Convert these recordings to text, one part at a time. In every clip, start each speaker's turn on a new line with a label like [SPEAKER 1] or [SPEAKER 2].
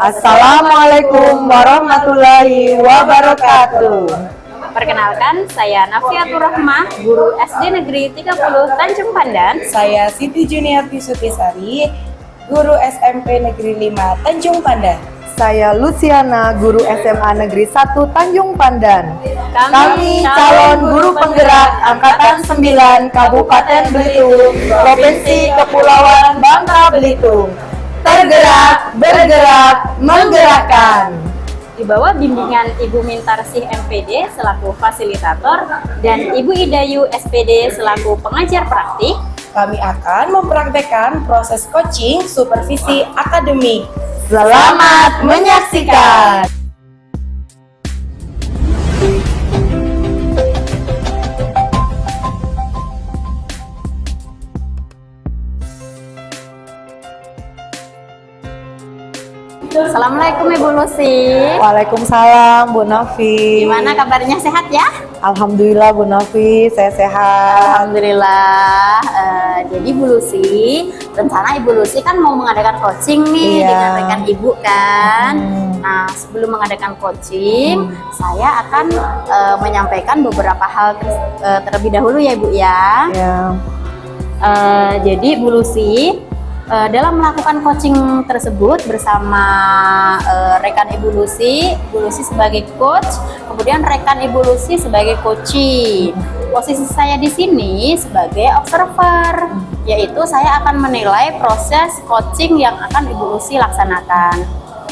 [SPEAKER 1] Assalamualaikum warahmatullahi wabarakatuh.
[SPEAKER 2] Perkenalkan, saya Nafiatur Rahmah, guru SD Negeri 30 Tanjung Pandan.
[SPEAKER 1] Saya Siti Juniarti Sutisari, guru SMP Negeri 5 Tanjung Pandan.
[SPEAKER 3] Saya Luciana, guru SMA Negeri 1 Tanjung Pandan.
[SPEAKER 1] Kami calon guru penggerak Angkatan 9 Kabupaten Belitung, Provinsi Kepulauan Bangka Belitung. Tergerak, bergerak, menggerakkan.
[SPEAKER 2] Di bawah bimbingan Ibu Mintarsih MPD selaku fasilitator dan Ibu Idayu SPD selaku pengajar praktik,
[SPEAKER 1] Kami akan mempraktekkan proses coaching supervisi akademik.
[SPEAKER 3] Selamat menyaksikan.
[SPEAKER 2] Assalamualaikum Ibu Lucy.
[SPEAKER 3] Waalaikumsalam Bu Novi.
[SPEAKER 2] Gimana kabarnya, sehat ya?
[SPEAKER 3] Alhamdulillah Bu Novi, saya sehat.
[SPEAKER 2] Alhamdulillah. Jadi Bu Lucy, rencana Ibu Lucy kan mau mengadakan coaching nih dengan rekan Ibu kan. Nah, sebelum mengadakan coaching, saya akan menyampaikan beberapa hal terlebih dahulu ya Ibu ya.
[SPEAKER 3] Ya.
[SPEAKER 2] Jadi Bu Lucy, dalam melakukan coaching tersebut bersama rekan Ibu Lucy sebagai coach, kemudian rekan Ibu Lucy sebagai coaching. Posisi saya di sini sebagai observer, yaitu saya akan menilai proses coaching yang akan Ibu Lucy laksanakan.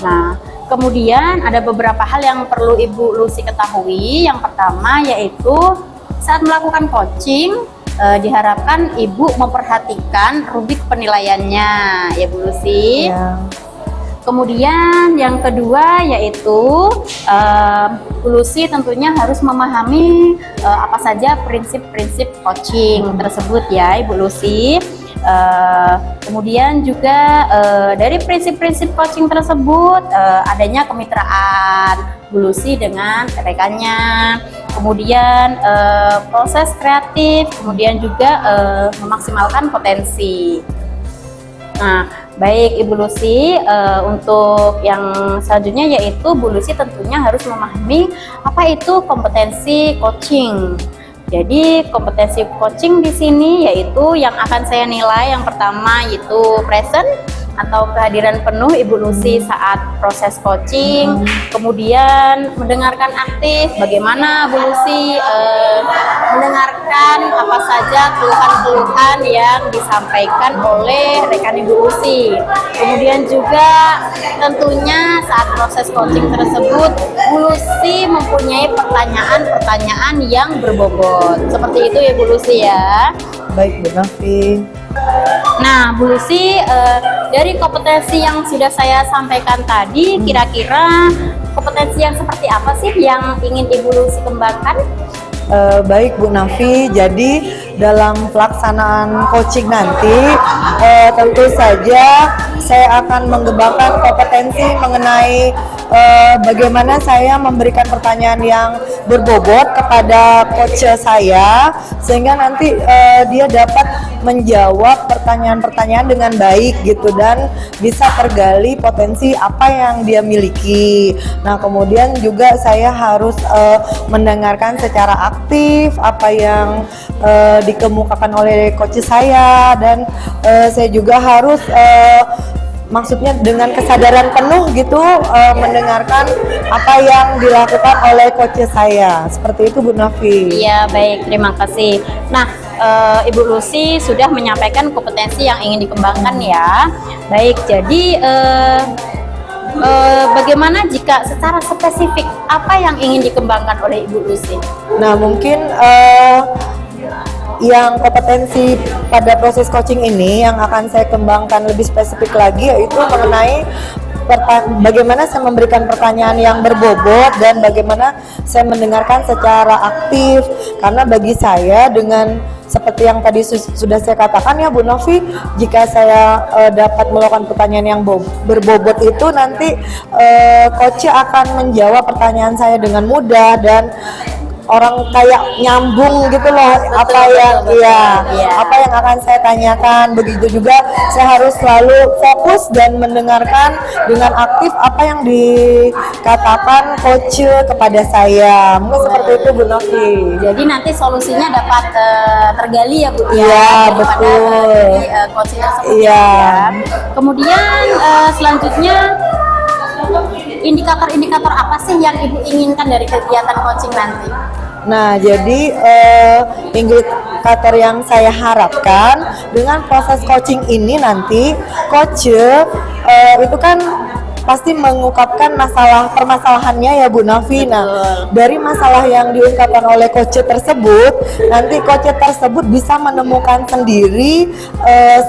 [SPEAKER 2] Nah, kemudian ada beberapa hal yang perlu Ibu Lucy ketahui. Yang pertama yaitu saat melakukan coaching, diharapkan Ibu memperhatikan rubrik penilaiannya ya Bu Lucy.
[SPEAKER 3] Ya.
[SPEAKER 2] Kemudian yang kedua yaitu Bu Lucy tentunya harus memahami apa saja prinsip-prinsip coaching tersebut ya Ibu Lucy. Kemudian juga dari prinsip-prinsip coaching tersebut adanya kemitraan Bu Lucy dengan rekannya, kemudian proses kreatif, kemudian juga memaksimalkan potensi. Nah, baik Ibu Lucy, untuk yang selanjutnya yaitu Bu Lucy tentunya harus memahami apa itu kompetensi coaching. Jadi kompetensi coaching di sini yaitu yang akan saya nilai yang pertama yaitu present atau kehadiran penuh Ibu Lucy saat proses coaching, kemudian mendengarkan aktif, bagaimana Bu Lucy mendengarkan apa saja keluhan-keluhan yang disampaikan oleh rekan Ibu Lucy. Kemudian juga tentunya saat proses coaching tersebut Bu Lucy mempunyai pertanyaan-pertanyaan yang berbobot. Seperti itu ya Bu Lucy ya.
[SPEAKER 3] Baik Bu Novi.
[SPEAKER 2] Nah, Bu Lucy, dari kompetensi yang sudah saya sampaikan tadi, kira-kira kompetensi yang seperti apa sih yang ingin Ibu Lucy kembangkan?
[SPEAKER 3] Baik Bu Nafi, jadi dalam pelaksanaan coaching nanti tentu saja saya akan mengembangkan kompetensi mengenai bagaimana saya memberikan pertanyaan yang berbobot kepada coach saya sehingga nanti dia dapat menjawab pertanyaan-pertanyaan dengan baik gitu dan bisa tergali potensi apa yang dia miliki. Nah, kemudian juga saya harus mendengarkan secara aktif apa yang dikemukakan oleh coach saya dan saya juga harus maksudnya dengan kesadaran penuh gitu mendengarkan apa yang dilakukan oleh coach saya. Seperti itu Bu Nafi.
[SPEAKER 2] Iya, baik, terima kasih. Nah, Ibu Lucy sudah menyampaikan kompetensi yang ingin dikembangkan ya. Baik, jadi bagaimana jika secara spesifik apa yang ingin dikembangkan oleh Ibu Lucy?
[SPEAKER 3] Nah, mungkin yang kompetensi pada proses coaching ini yang akan saya kembangkan lebih spesifik lagi yaitu mengenai bagaimana saya memberikan pertanyaan yang berbobot dan bagaimana saya mendengarkan secara aktif, karena bagi saya dengan seperti yang tadi sudah saya katakan ya Bu Novi, jika saya dapat melakukan pertanyaan yang berbobot itu nanti coach akan menjawab pertanyaan saya dengan mudah dan orang kayak nyambung gitu loh, apa yang apa yang akan saya tanyakan. Begitu juga saya harus selalu fokus dan mendengarkan dengan aktif apa yang dikatakan coach kepada saya. Mungkin seperti itu Bu Novi.
[SPEAKER 2] Jadi nanti solusinya dapat tergali ya Bu ya.
[SPEAKER 3] Iya,
[SPEAKER 2] daripada
[SPEAKER 3] betul.
[SPEAKER 2] dari coaching tersebut
[SPEAKER 3] Iya.
[SPEAKER 2] ya. Kemudian selanjutnya indikator-indikator apa sih yang Ibu inginkan dari kegiatan coaching nanti?
[SPEAKER 3] Nah, jadi indikator yang saya harapkan dengan proses coaching ini nanti coach itu kan pasti mengungkapkan permasalahannya ya Bu Nafi. Nah, dari masalah yang diungkapkan oleh coach tersebut, nanti coach tersebut bisa menemukan sendiri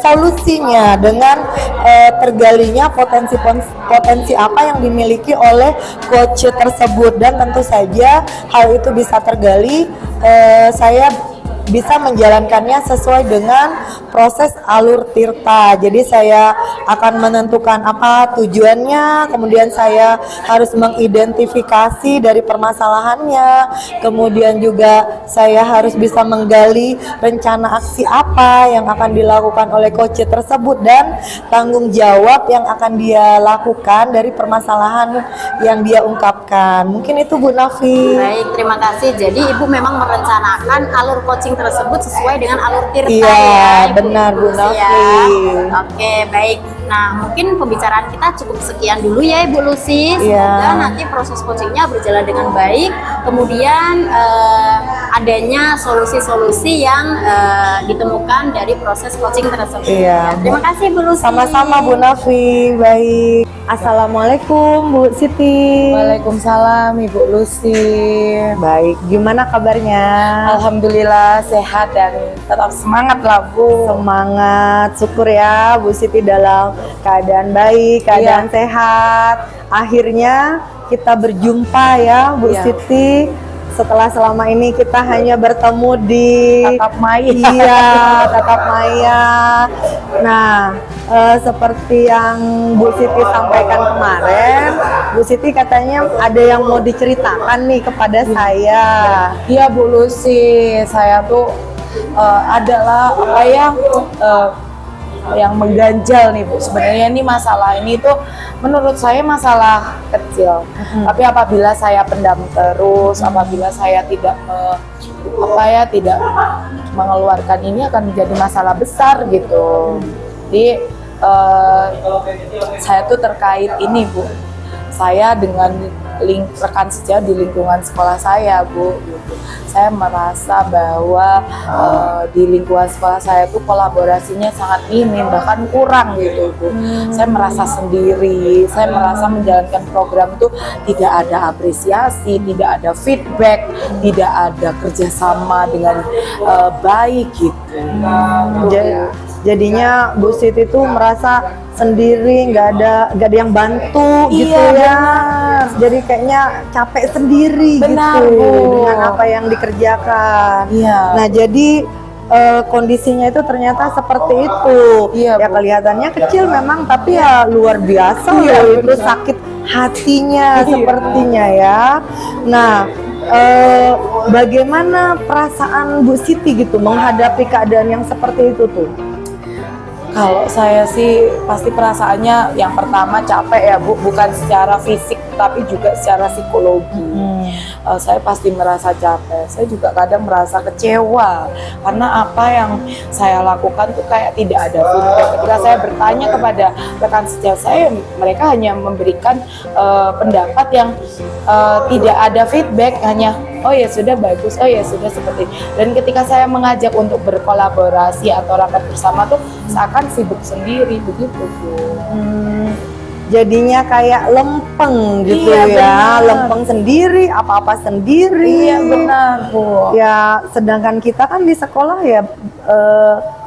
[SPEAKER 3] solusinya dengan tergalinya potensi apa yang dimiliki oleh coach tersebut, dan tentu saja hal itu bisa tergali, saya bisa menjalankannya sesuai dengan proses alur tirta. Jadi saya akan menentukan apa tujuannya, kemudian saya harus mengidentifikasi dari permasalahannya, kemudian juga saya harus bisa menggali rencana aksi apa yang akan dilakukan oleh coach tersebut dan tanggung jawab yang akan dia lakukan dari permasalahan yang dia ungkapkan. Mungkin itu Bu Nafi.
[SPEAKER 2] Baik, terima kasih. Jadi Ibu memang merencanakan alur coaching tersebut sesuai dengan alur tirta
[SPEAKER 3] Iya,
[SPEAKER 2] ya, Ibu
[SPEAKER 3] benar Bu
[SPEAKER 2] Lucy
[SPEAKER 3] Nafi.
[SPEAKER 2] ya. Oke, baik. Nah, mungkin pembicaraan kita cukup sekian dulu ya Ibu Lucy. Semoga
[SPEAKER 3] Iya.
[SPEAKER 2] nanti proses coachingnya berjalan dengan baik. Kemudian adanya solusi-solusi yang ditemukan dari proses coaching tersebut.
[SPEAKER 3] Iya.
[SPEAKER 2] Terima kasih Bu Lucy.
[SPEAKER 3] Sama-sama Bu Nafi. Baik. Assalamualaikum Bu Siti.
[SPEAKER 4] Waalaikumsalam Ibu Lucy.
[SPEAKER 3] Baik, gimana kabarnya?
[SPEAKER 4] Alhamdulillah sehat dan tetap semangat lah Bu.
[SPEAKER 3] Semangat, syukur ya Bu Siti dalam keadaan baik, keadaan sehat. Akhirnya kita berjumpa ya Bu
[SPEAKER 4] Iya.
[SPEAKER 3] Siti. Setelah selama ini kita hanya bertemu di
[SPEAKER 4] Tatap maya.
[SPEAKER 3] Iya, tatap maya. Nah, seperti yang Bu Siti sampaikan kemarin, Bu Siti katanya ada yang mau diceritakan nih kepada saya.
[SPEAKER 4] Iya Bu Lucy, saya tuh adalah apa yang mengganjal nih Bu. Sebenarnya ini masalah ini tuh menurut saya masalah kecil. Tapi apabila saya pendam terus, apabila saya tidak tidak mengeluarkan ini akan menjadi masalah besar gitu. Jadi saya tuh terkait ini Bu. Saya dengan rekan sejawat di lingkungan sekolah saya Bu, gitu. Saya merasa bahwa di lingkungan sekolah saya tuh kolaborasinya sangat minim, bahkan kurang gitu Bu. Saya merasa sendiri, saya merasa menjalankan program itu tidak ada apresiasi, tidak ada feedback, tidak ada kerjasama dengan baik gitu.
[SPEAKER 3] Jadinya Bu Siti tuh merasa sendiri, nggak ada yang bantu gitu
[SPEAKER 4] Iya,
[SPEAKER 3] ya.
[SPEAKER 4] benar.
[SPEAKER 3] Jadi kayaknya capek sendiri
[SPEAKER 4] Benar,
[SPEAKER 3] gitu
[SPEAKER 4] Bu.
[SPEAKER 3] dengan apa yang dikerjakan.
[SPEAKER 4] Iya.
[SPEAKER 3] Nah, jadi kondisinya itu ternyata seperti itu.
[SPEAKER 4] Iya,
[SPEAKER 3] Ya
[SPEAKER 4] Bu.
[SPEAKER 3] kelihatannya kecil memang, tapi ya luar biasa
[SPEAKER 4] Iya,
[SPEAKER 3] loh itu
[SPEAKER 4] benar.
[SPEAKER 3] sakit hatinya
[SPEAKER 4] Iya.
[SPEAKER 3] sepertinya ya. Nah, bagaimana perasaan Bu Siti gitu menghadapi keadaan yang seperti itu tuh?
[SPEAKER 4] Kalau saya sih pasti perasaannya yang pertama capek ya Bu, bukan secara fisik tapi juga secara psikologi. Saya pasti merasa capek. Saya juga kadang merasa kecewa karena apa yang saya lakukan tuh kayak tidak ada feedback. Ketika saya bertanya kepada rekan sejawat saya, mereka hanya memberikan pendapat yang tidak ada feedback, hanya oh ya sudah bagus, oh ya sudah seperti. Dan ketika saya mengajak untuk berkolaborasi atau rapat bersama tuh seakan sibuk sendiri begitu Bu.
[SPEAKER 3] Jadinya kayak lempeng gitu
[SPEAKER 4] Iya,
[SPEAKER 3] ya,
[SPEAKER 4] benar.
[SPEAKER 3] lempeng sendiri, apa-apa sendiri.
[SPEAKER 4] Iya benar Bu.
[SPEAKER 3] Ya, sedangkan kita kan di sekolah ya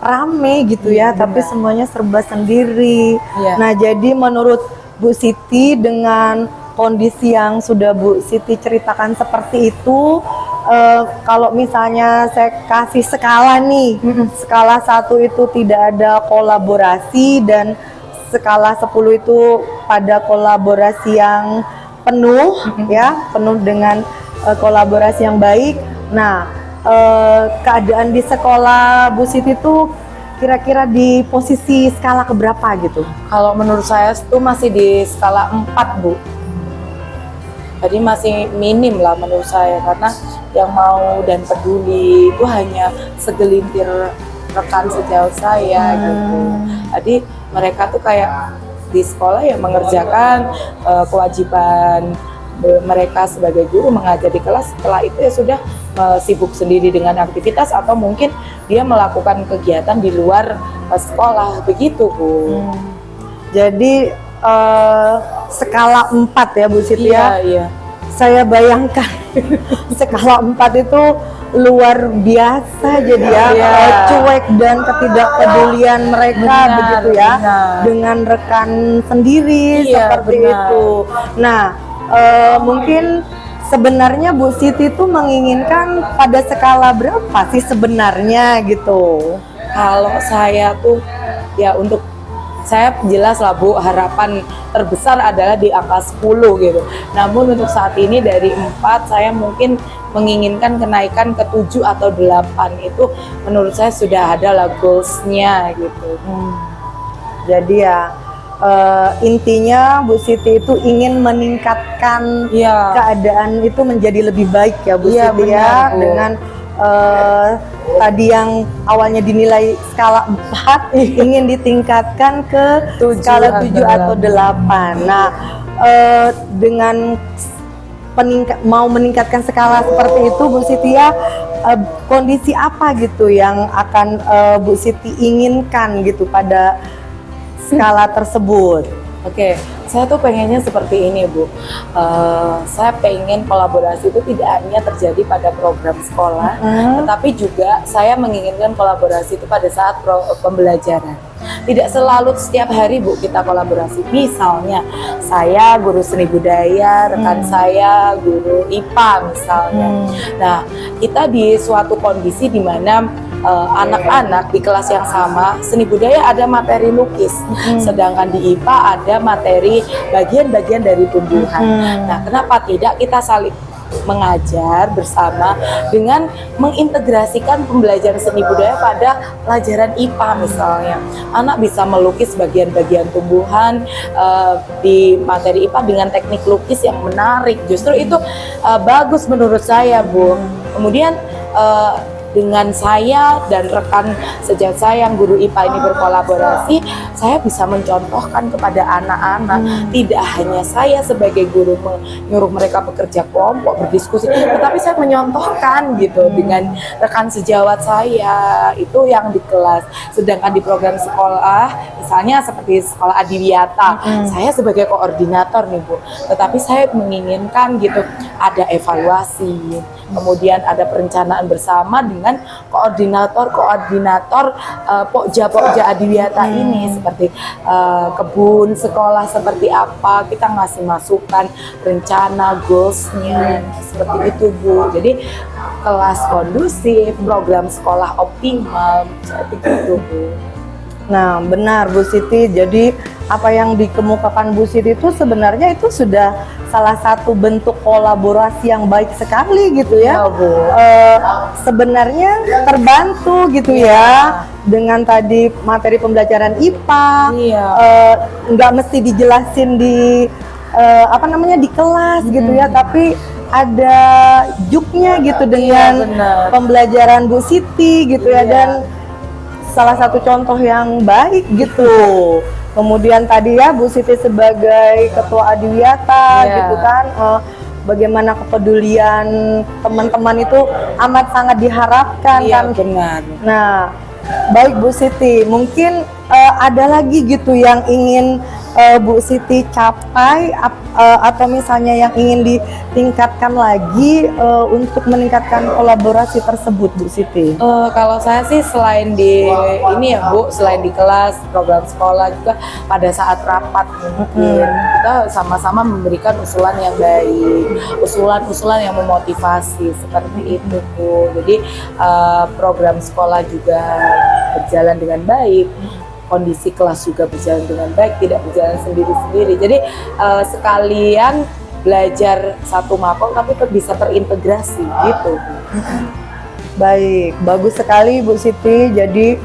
[SPEAKER 3] rame gitu ya, tapi semuanya serba sendiri.
[SPEAKER 4] Iya.
[SPEAKER 3] Nah, jadi menurut Bu Siti dengan kondisi yang sudah Bu Siti ceritakan seperti itu, kalau misalnya saya kasih skala nih, skala 1 itu tidak ada kolaborasi dan skala 10 itu pada kolaborasi yang penuh ya, penuh dengan kolaborasi yang baik. Nah, keadaan di sekolah Bu Siti itu kira-kira di posisi skala keberapa gitu?
[SPEAKER 4] Kalau menurut saya itu masih di skala 4, Bu. Jadi masih minim lah menurut saya, karena yang mau dan peduli itu hanya segelintir rekan sejauh saya gitu. Jadi mereka tuh kayak di sekolah ya mengerjakan kewajiban mereka sebagai guru mengajar di kelas, setelah itu ya sudah sibuk sendiri dengan aktivitas atau mungkin dia melakukan kegiatan di luar sekolah begitu, Bu.
[SPEAKER 3] Jadi skala 4 ya Bu Siti ya.
[SPEAKER 4] Iya.
[SPEAKER 3] Saya bayangkan skala 4 itu luar biasa jadi ya,
[SPEAKER 4] Iya.
[SPEAKER 3] cuek dan ketidakpedulian mereka
[SPEAKER 4] Benar,
[SPEAKER 3] begitu ya,
[SPEAKER 4] benar.
[SPEAKER 3] dengan rekan sendiri
[SPEAKER 4] Iya,
[SPEAKER 3] seperti
[SPEAKER 4] benar.
[SPEAKER 3] itu. Nah, mungkin sebenarnya Bu Siti itu menginginkan pada skala berapa sih sebenarnya gitu?
[SPEAKER 4] Kalau saya tuh ya untuk saya jelas lah Bu, harapan terbesar adalah di angka 10 gitu. Namun untuk saat ini dari 4 saya mungkin menginginkan kenaikan ke 7 atau 8. Itu menurut saya sudah ada lah goals-nya gitu.
[SPEAKER 3] Jadi ya intinya Bu Siti itu ingin meningkatkan
[SPEAKER 4] Iya.
[SPEAKER 3] keadaan itu menjadi lebih baik ya Bu
[SPEAKER 4] Iya,
[SPEAKER 3] Siti ya,
[SPEAKER 4] benar, Bu.
[SPEAKER 3] dengan tadi yang awalnya dinilai skala 4 ingin ditingkatkan ke
[SPEAKER 4] 7
[SPEAKER 3] skala 7 atau
[SPEAKER 4] atau
[SPEAKER 3] 8. Nah, dengan mau meningkatkan skala seperti itu Bu Siti ya, kondisi apa gitu yang akan Bu Siti inginkan gitu pada skala tersebut?
[SPEAKER 4] Oke, saya tuh pengennya seperti ini, Bu. Saya pengen kolaborasi itu tidak hanya terjadi pada program sekolah, tetapi juga saya menginginkan kolaborasi itu pada saat pembelajaran. Tidak selalu setiap hari, Bu, kita kolaborasi. Misalnya, saya guru seni budaya, rekan saya guru IPA misalnya. Nah, kita di suatu kondisi di mana anak-anak di kelas yang sama, seni budaya ada materi lukis, sedangkan di IPA ada materi bagian-bagian dari tumbuhan. Nah, kenapa tidak kita saling mengajar bersama dengan mengintegrasikan pembelajaran seni budaya pada pelajaran IPA misalnya. Anak bisa melukis bagian-bagian tumbuhan di materi IPA dengan teknik lukis yang menarik. Justru itu bagus menurut saya, Bu. Kemudian dengan saya dan rekan sejawat saya yang guru IPA ini berkolaborasi, saya bisa mencontohkan kepada anak-anak, tidak hanya saya sebagai guru menyuruh mereka bekerja kelompok, berdiskusi, tetapi saya menyontohkan gitu dengan rekan sejawat saya itu yang di kelas. Sedangkan di program sekolah, misalnya seperti sekolah Adiwiyata, saya sebagai koordinator nih, Bu, tetapi saya menginginkan gitu ada evaluasi, kemudian ada perencanaan bersama dengan koordinator Pokja Adiwiyata ini, seperti kebun sekolah seperti apa, kita ngasih masukan rencana goalsnya seperti itu, Bu. Jadi kelas kondusif, program sekolah optimal seperti itu, Bu.
[SPEAKER 3] Nah, benar Bu Siti. Jadi apa yang dikemukakan Bu Siti itu sebenarnya itu sudah salah satu bentuk kolaborasi yang baik sekali gitu ya.
[SPEAKER 4] Ya, Bu.
[SPEAKER 3] Sebenarnya terbantu gitu ya dengan tadi materi pembelajaran IPA.
[SPEAKER 4] Iya.
[SPEAKER 3] Nggak mesti dijelasin di di kelas gitu ya, tapi ada juknya gitu dengan
[SPEAKER 4] benar.
[SPEAKER 3] pembelajaran Bu Siti gitu ya,
[SPEAKER 4] Iya.
[SPEAKER 3] dan salah satu contoh yang baik gitu. Kemudian tadi ya Bu Siti sebagai ketua Adiwiyata
[SPEAKER 4] Iya.
[SPEAKER 3] gitu kan, bagaimana kepedulian teman-teman itu amat sangat diharapkan
[SPEAKER 4] Iya,
[SPEAKER 3] kan.
[SPEAKER 4] benar.
[SPEAKER 3] Nah, baik Bu Siti, mungkin ada lagi gitu yang ingin Bu Siti capai atau misalnya yang ingin ditingkatkan lagi untuk meningkatkan kolaborasi tersebut, Bu Siti?
[SPEAKER 4] Kalau saya sih selain di ini ya, Bu, selain di kelas program sekolah juga pada saat rapat mungkin kita sama-sama memberikan usulan yang baik, usulan yang memotivasi seperti itu, Bu. Jadi program sekolah juga berjalan dengan baik, kondisi kelas juga berjalan dengan baik, tidak berjalan sendiri-sendiri. Jadi sekalian belajar satu makom tapi bisa terintegrasi gitu.
[SPEAKER 3] Baik, bagus sekali Bu Siti. Jadi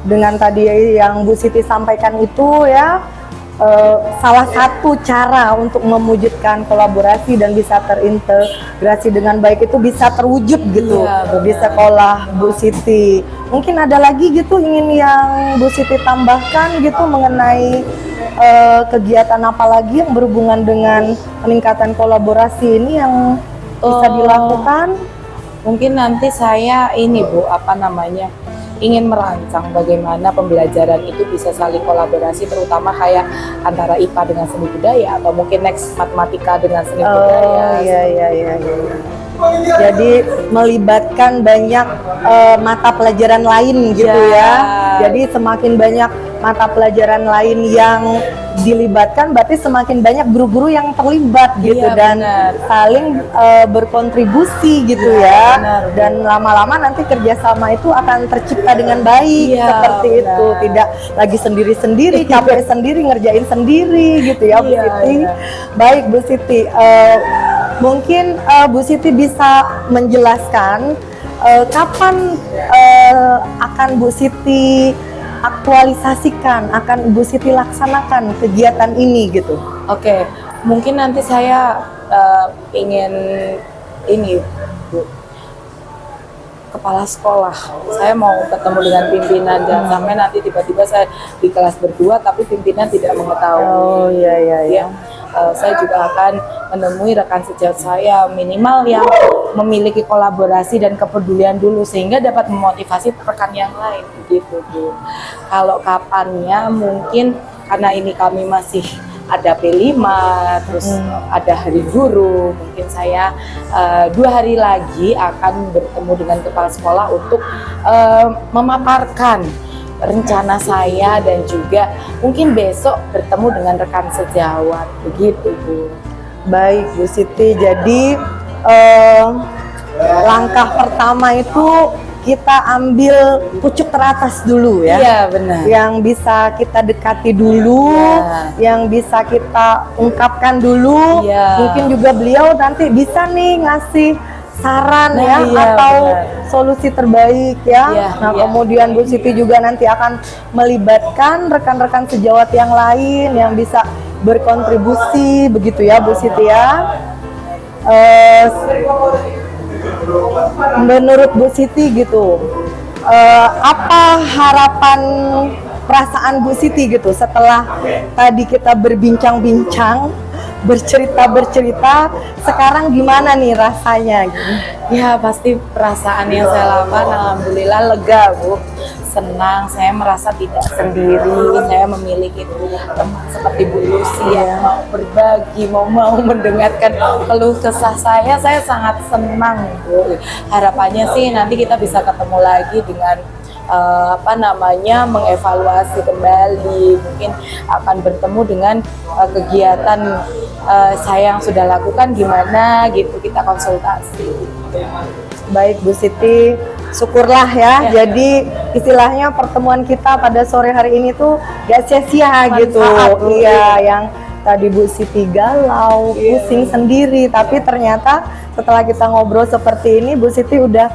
[SPEAKER 3] dengan tadi yang Bu Siti sampaikan itu ya, salah satu cara untuk mewujudkan kolaborasi dan bisa terintegrasi dengan baik itu bisa terwujud gitu di sekolah Bu Siti. Mungkin ada lagi gitu ingin yang Bu Siti tambahkan gitu mengenai kegiatan apa lagi yang berhubungan dengan peningkatan kolaborasi ini yang bisa dilakukan?
[SPEAKER 4] Mungkin nanti saya ini Bu, ingin merancang bagaimana pembelajaran itu bisa saling kolaborasi, terutama kayak antara IPA dengan seni budaya atau mungkin next matematika dengan seni budaya.
[SPEAKER 3] Iya. Jadi melibatkan banyak mata pelajaran lain gitu ya. Jadi semakin banyak mata pelajaran lain yang dilibatkan, berarti semakin banyak guru-guru yang terlibat gitu dan saling berkontribusi gitu ya. Dan lama-lama nanti kerjasama itu akan tercipta dengan baik seperti itu. Tidak lagi sendiri-sendiri, capek sendiri, ngerjain sendiri gitu ya Bu Siti. Baik Bu Siti. Mungkin Bu Siti bisa menjelaskan kapan akan Bu Siti aktualisasikan, akan Bu Siti laksanakan kegiatan ini gitu.
[SPEAKER 4] Oke, mungkin nanti saya ingin ini Bu, kepala sekolah. Saya mau ketemu dengan pimpinan, jangan sampai nanti tiba-tiba saya di kelas berdua tapi pimpinan tidak mengetahui.
[SPEAKER 3] Oh iya.
[SPEAKER 4] Saya juga akan menemui rekan sejawat saya minimal yang memiliki kolaborasi dan kepedulian dulu sehingga dapat memotivasi rekan yang lain gitu Bu. Kalau kapannya mungkin karena ini kami masih ada P5 terus ada hari guru, mungkin saya 2 hari lagi akan bertemu dengan kepala sekolah untuk memaparkan rencana saya dan juga mungkin besok bertemu dengan rekan sejawat begitu Bu.
[SPEAKER 3] Baik Bu Siti, jadi langkah pertama itu kita ambil pucuk teratas dulu ya.
[SPEAKER 4] Iya benar.
[SPEAKER 3] Yang bisa kita dekati dulu, yang bisa kita ungkapkan dulu. Mungkin juga beliau nanti bisa nih ngasih saran atau solusi terbaik ya. Kemudian Bu Siti juga nanti akan melibatkan rekan-rekan sejawat yang lain yang bisa berkontribusi begitu ya Bu Siti ya. Menurut Bu Siti gitu, apa harapan perasaan Bu Siti gitu setelah tadi kita berbincang-bincang, bercerita, sekarang gimana nih rasanya?
[SPEAKER 4] Ya pasti perasaan yang saya lakukan alhamdulillah lega Bu, senang, saya merasa tidak sendiri, saya memiliki teman seperti Bu Lucy yang mau berbagi, mau mendengarkan keluh kesah saya sangat senang Bu. Harapannya sih nanti kita bisa ketemu lagi dengan mengevaluasi kembali, mungkin akan bertemu dengan kegiatan saya yang sudah lakukan gimana gitu, kita konsultasi.
[SPEAKER 3] Baik Bu Siti, syukurlah ya. Jadi istilahnya pertemuan kita pada sore hari ini tuh gak sia-sia gitu. Iya, yang tadi Bu Siti galau, pusing sendiri, tapi ternyata setelah kita ngobrol seperti ini, Bu Siti udah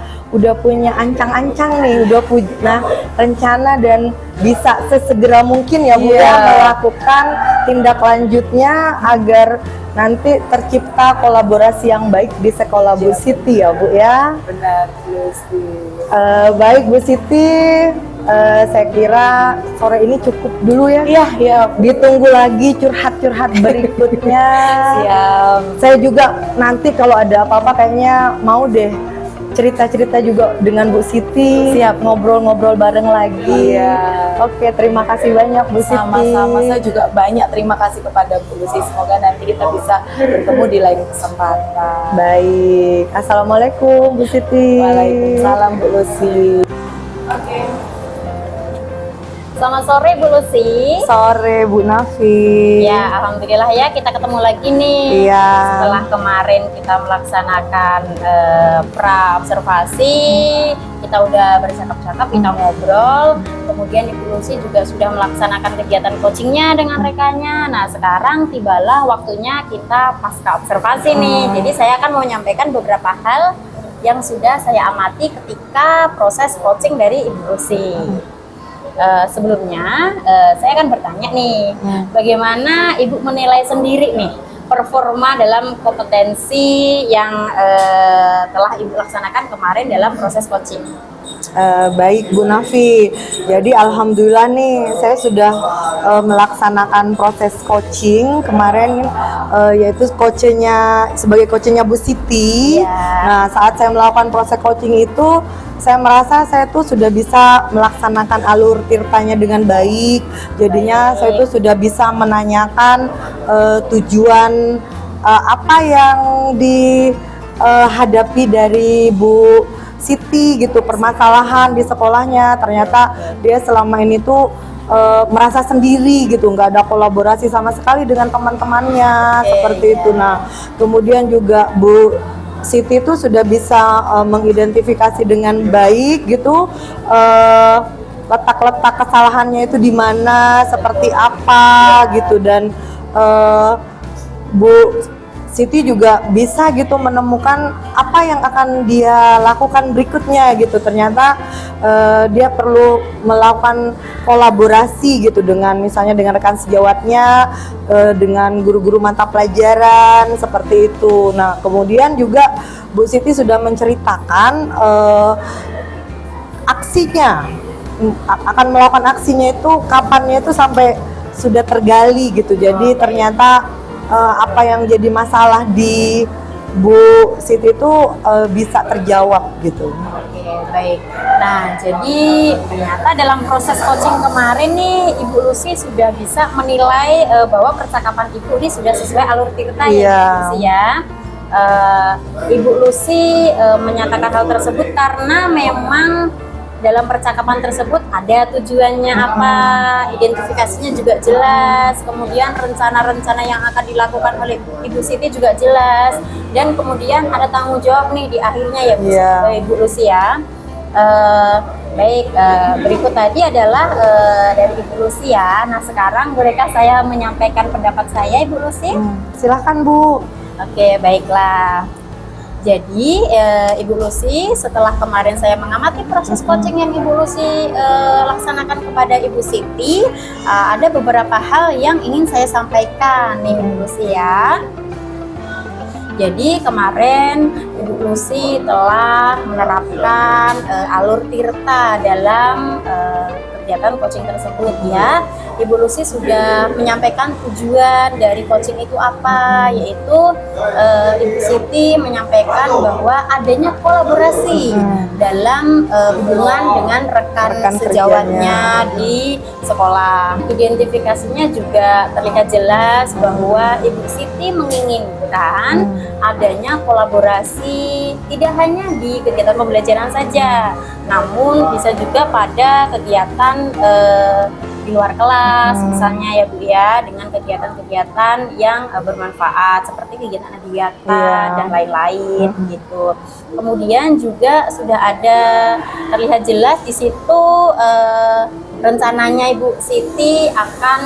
[SPEAKER 3] punya ancang-ancang nih, udah punya rencana dan bisa sesegera mungkin ya Bu ya melakukan tindak lanjutnya agar nanti tercipta kolaborasi yang baik di sekolah Bu Siti ya Bu ya.
[SPEAKER 4] Benar Bu Siti.
[SPEAKER 3] Baik Bu Siti, saya kira sore ini cukup dulu ya.
[SPEAKER 4] Iya.
[SPEAKER 3] Ditunggu lagi curhat-curhat berikutnya.
[SPEAKER 4] Siap.
[SPEAKER 3] Saya juga nanti kalau ada apa-apa kayaknya mau deh cerita-cerita juga dengan Bu Siti.
[SPEAKER 4] Siap.
[SPEAKER 3] Ngobrol-ngobrol bareng lagi.
[SPEAKER 4] Iya.
[SPEAKER 3] Oke, terima kasih banyak Bu Siti.
[SPEAKER 4] Sama-sama, saya juga banyak terima kasih kepada Bu Lucy. Semoga nanti kita bisa bertemu di lain kesempatan.
[SPEAKER 3] Baik. Assalamualaikum Bu Siti.
[SPEAKER 4] Waalaikumsalam Bu Lucy.
[SPEAKER 2] Selamat sore Bu Lucy.
[SPEAKER 3] Sore Bu Nafi.
[SPEAKER 2] Ya, alhamdulillah ya kita ketemu lagi nih.
[SPEAKER 3] Iya.
[SPEAKER 2] Setelah kemarin kita melaksanakan pra observasi, kita udah bercakap-cakap, kita ngobrol. Kemudian Ibu Lucy juga sudah melaksanakan kegiatan coachingnya dengan rekannya. Nah, sekarang tibalah waktunya kita pasca observasi nih. Jadi saya akan mau menyampaikan beberapa hal yang sudah saya amati ketika proses coaching dari Ibu Lucy. Sebelumnya saya akan bertanya nih, bagaimana Ibu menilai sendiri nih performa dalam kompetensi yang telah Ibu laksanakan kemarin dalam proses coaching?
[SPEAKER 3] Baik Bu Nafi, jadi alhamdulillah nih saya sudah melaksanakan proses coaching kemarin, yaitu sebagai coachnya Bu Siti. Nah, saat saya melakukan proses coaching itu saya merasa saya tuh sudah bisa melaksanakan alur tirtanya dengan baik. Jadinya saya tuh sudah bisa menanyakan tujuan apa yang dihadapi dari Bu Siti gitu, permasalahan di sekolahnya. Ternyata dia selama ini tuh merasa sendiri gitu, nggak ada kolaborasi sama sekali dengan teman-temannya, seperti itu. Nah, kemudian juga Bu Siti itu sudah bisa mengidentifikasi dengan baik gitu letak-letak kesalahannya itu di mana, seperti apa gitu, dan Bu Siti juga bisa gitu menemukan apa yang akan dia lakukan berikutnya gitu. Ternyata dia perlu melakukan kolaborasi gitu dengan misalnya dengan rekan sejawatnya, dengan guru-guru mata pelajaran, seperti itu. Nah, kemudian juga Bu Siti sudah menceritakan aksinya, akan melakukan aksinya itu kapannya itu sampai sudah tergali gitu. Jadi ternyata apa yang jadi masalah di Bu Siti itu bisa terjawab gitu.
[SPEAKER 2] Oke, baik. Nah, jadi ternyata dalam proses coaching kemarin nih Ibu Lucy sudah bisa menilai bahwa percakapan Ibu ini sudah sesuai alur tirta ya, Ibu Lucy ya. Ibu Lucy menyatakan hal tersebut karena memang dalam percakapan tersebut ada tujuannya apa, identifikasinya juga jelas, kemudian rencana-rencana yang akan dilakukan oleh Ibu Siti juga jelas, dan kemudian ada tanggung jawab nih di akhirnya ya Ibu Lucy ya. Baik, berikut tadi adalah dari Ibu Lucy ya. Nah, sekarang bolehkah saya menyampaikan pendapat saya, Ibu Lucy?
[SPEAKER 3] Silahkan Bu.
[SPEAKER 2] Oke, baiklah. Jadi Ibu Lucy, setelah kemarin saya mengamati proses coaching yang Ibu Lucy laksanakan kepada Ibu Siti, ada beberapa hal yang ingin saya sampaikan nih Ibu Lucy ya. Jadi kemarin Ibu Lucy telah menerapkan alur tirta dalam kegiatan coaching tersebut ya. Ibu Lucy sudah menyampaikan tujuan dari coaching itu apa, yaitu Ibu Siti menyampaikan bahwa adanya kolaborasi dalam hubungan dengan rekan sejawatnya di sekolah. Identifikasinya juga terlihat jelas bahwa Ibu Siti menginginkan adanya kolaborasi tidak hanya di kegiatan pembelajaran saja, namun bisa juga pada kegiatan di luar kelas, misalnya ya Bu ya, dengan kegiatan-kegiatan yang bermanfaat seperti kegiatan adiwiyata dan lain-lain gitu. Kemudian juga sudah ada terlihat jelas di situ rencananya Ibu Siti akan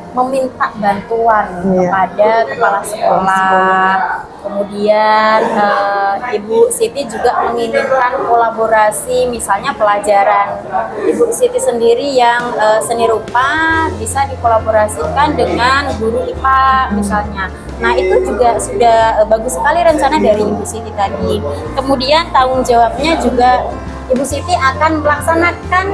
[SPEAKER 2] meminta bantuan kepada kepala sekolah. Kemudian Ibu Siti juga menginginkan kolaborasi, misalnya pelajaran Ibu Siti sendiri yang seni rupa bisa dikolaborasikan dengan guru IPA misalnya. Nah, itu juga sudah bagus sekali rencana dari Ibu Siti tadi. Kemudian tanggung jawabnya juga Ibu Siti akan melaksanakan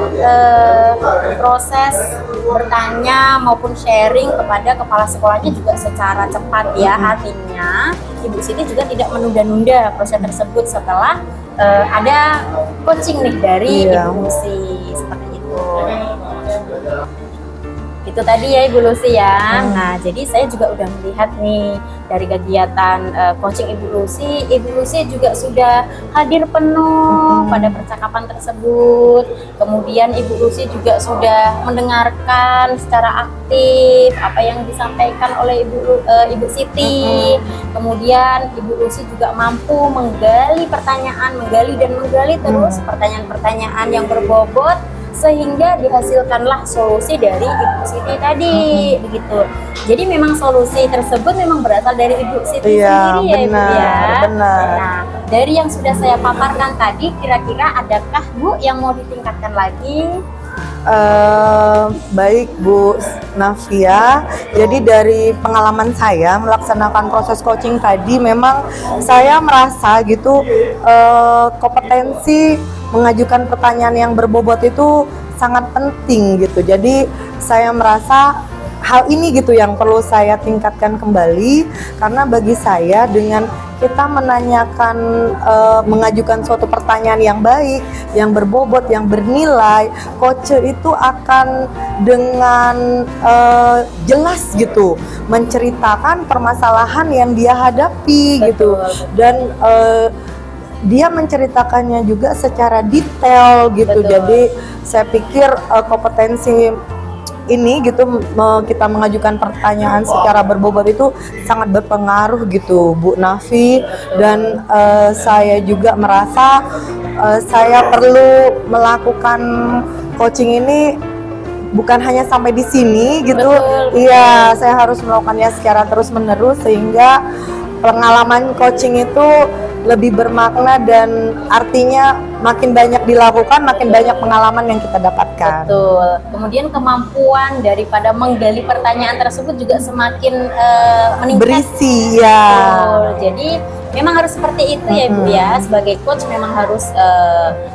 [SPEAKER 2] proses bertanya maupun sharing kepada kepala sekolahnya juga secara cepat ya. Artinya Ibu Siti juga tidak menunda-nunda proses tersebut setelah ada coaching nih dari Ibu Lucy, seperti itu. Itu tadi ya Ibu Lucy ya. Nah, jadi saya juga udah melihat nih dari kegiatan coaching Ibu Lucy juga sudah hadir penuh pada percakapan tersebut. Kemudian Ibu Lucy juga sudah mendengarkan secara aktif apa yang disampaikan oleh Ibu Siti. Kemudian Ibu Lucy juga mampu menggali pertanyaan, menggali terus pertanyaan-pertanyaan yang berbobot, sehingga dihasilkanlah solusi dari Ibu Siti tadi, begitu. Jadi memang solusi tersebut memang berasal dari Ibu Siti sendiri ya Ibu ya.
[SPEAKER 3] Benar.
[SPEAKER 2] Nah, dari yang sudah saya paparkan tadi, kira-kira adakah Bu yang mau ditingkatkan lagi?
[SPEAKER 3] Baik Bu Nafia, jadi dari pengalaman saya melaksanakan proses coaching tadi, memang saya merasa gitu kompetensi mengajukan pertanyaan yang berbobot itu sangat penting gitu. Jadi saya merasa hal ini gitu yang perlu saya tingkatkan kembali, karena bagi saya dengan kita menanyakan, mengajukan suatu pertanyaan yang baik, yang berbobot, yang bernilai, coach itu akan dengan jelas gitu menceritakan permasalahan yang dia hadapi.
[SPEAKER 2] Betul.
[SPEAKER 3] Gitu, dan dia menceritakannya juga secara detail gitu.
[SPEAKER 2] Betul.
[SPEAKER 3] Jadi saya pikir kompetensi ini gitu, kita mengajukan pertanyaan secara berbobot itu sangat berpengaruh gitu Bu Nafi. Dan saya juga merasa saya perlu melakukan coaching ini bukan hanya sampai di sini gitu. Iya, saya harus melakukannya secara terus menerus, sehingga pengalaman coaching itu lebih bermakna dan artinya makin banyak dilakukan, makin banyak pengalaman yang kita dapatkan.
[SPEAKER 2] Betul. Kemudian kemampuan daripada menggali pertanyaan tersebut juga semakin meningkat.
[SPEAKER 3] Berisi ya.
[SPEAKER 2] Betul. Jadi memang harus seperti itu ya Ibu ya. Sebagai coach memang harus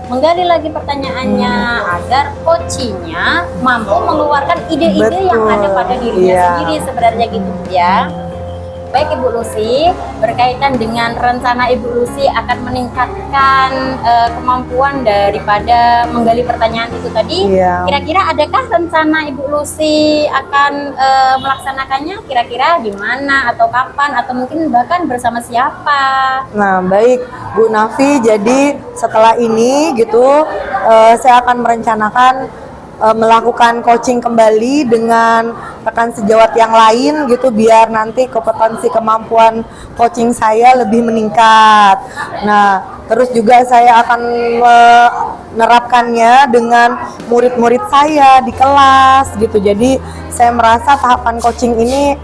[SPEAKER 2] menggali lagi pertanyaannya agar coachingnya mampu mengeluarkan ide-ide yang ada pada dirinya sendiri sebenarnya gitu ya. Baik Ibu Lucy, berkaitan dengan rencana Ibu Lucy akan meningkatkan kemampuan daripada menggali pertanyaan itu tadi, kira-kira adakah rencana Ibu Lucy akan melaksanakannya? Kira-kira di mana atau kapan atau mungkin bahkan bersama siapa?
[SPEAKER 3] Nah, baik Bu Nafi, jadi setelah ini gitu saya akan merencanakan melakukan coaching kembali dengan rekan sejawat yang lain gitu, biar nanti kompetensi kemampuan coaching saya lebih meningkat. Nah, terus juga saya akan menerapkannya dengan murid-murid saya di kelas gitu. Jadi saya merasa tahapan coaching ini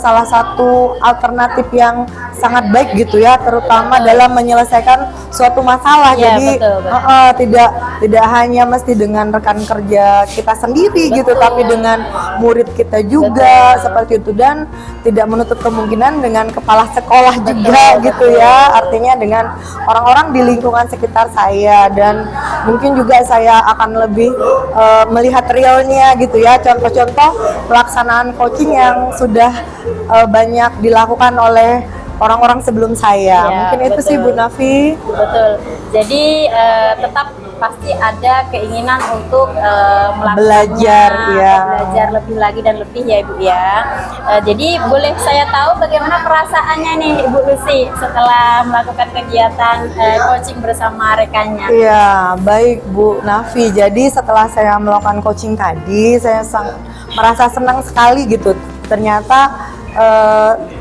[SPEAKER 3] salah satu alternatif yang sangat baik gitu ya, terutama dalam menyelesaikan suatu masalah.
[SPEAKER 2] Ya,
[SPEAKER 3] jadi tidak hanya mesti dengan rekan kerja kita sendiri gitu, tapi dengan murid kita juga seperti itu, dan tidak menutup kemungkinan dengan kepala sekolah juga gitu ya, artinya dengan orang-orang di lingkungan sekitar saya. Dan mungkin juga saya akan lebih melihat realnya gitu ya, contoh-contoh pelaksanaan coaching yang sudah banyak dilakukan oleh orang-orang sebelum saya. Mungkin itu sih Bu Nafi.
[SPEAKER 2] Betul. Jadi tetap pasti ada keinginan untuk
[SPEAKER 3] belajar
[SPEAKER 2] belajar lebih lagi dan lebih ya Ibu ya. Jadi boleh saya tahu bagaimana perasaannya nih Ibu Lucy setelah melakukan kegiatan coaching bersama rekannya?
[SPEAKER 3] Iya, baik Bu Nafi. Jadi setelah saya melakukan coaching tadi, saya merasa senang sekali gitu. Ternyata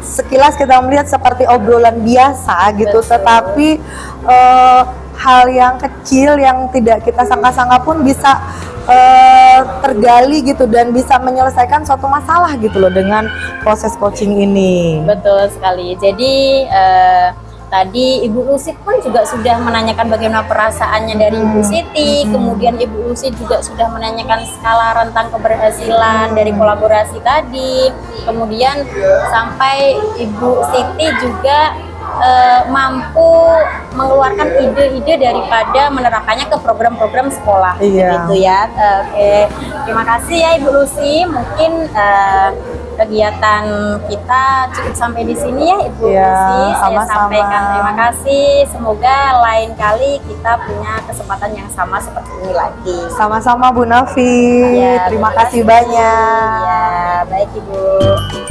[SPEAKER 3] sekilas kita melihat seperti obrolan biasa gitu, tetapi hal yang kecil yang tidak kita sangka-sangka pun bisa tergali gitu, dan bisa menyelesaikan suatu masalah gitu loh dengan proses coaching ini.
[SPEAKER 2] Betul sekali. Jadi tadi Ibu Lucy pun juga sudah menanyakan bagaimana perasaannya dari Ibu Siti, kemudian Ibu Lucy juga sudah menanyakan skala rentang keberhasilan dari kolaborasi tadi, kemudian sampai Ibu Siti juga mampu mengeluarkan ide-ide daripada menerapkannya ke program-program sekolah gitu ya. Oke, terima kasih ya Ibu Lucy. Mungkin kegiatan kita cukup sampai di sini ya Ibu
[SPEAKER 3] Iya,
[SPEAKER 2] Lucy. Saya
[SPEAKER 3] sama-sama.
[SPEAKER 2] sampaikan terima kasih. Semoga lain kali kita punya kesempatan yang sama seperti ini lagi.
[SPEAKER 3] Sama-sama Bu Nafi.
[SPEAKER 2] Ya,
[SPEAKER 3] Terima kasih banyak.
[SPEAKER 2] Ya, baik Ibu.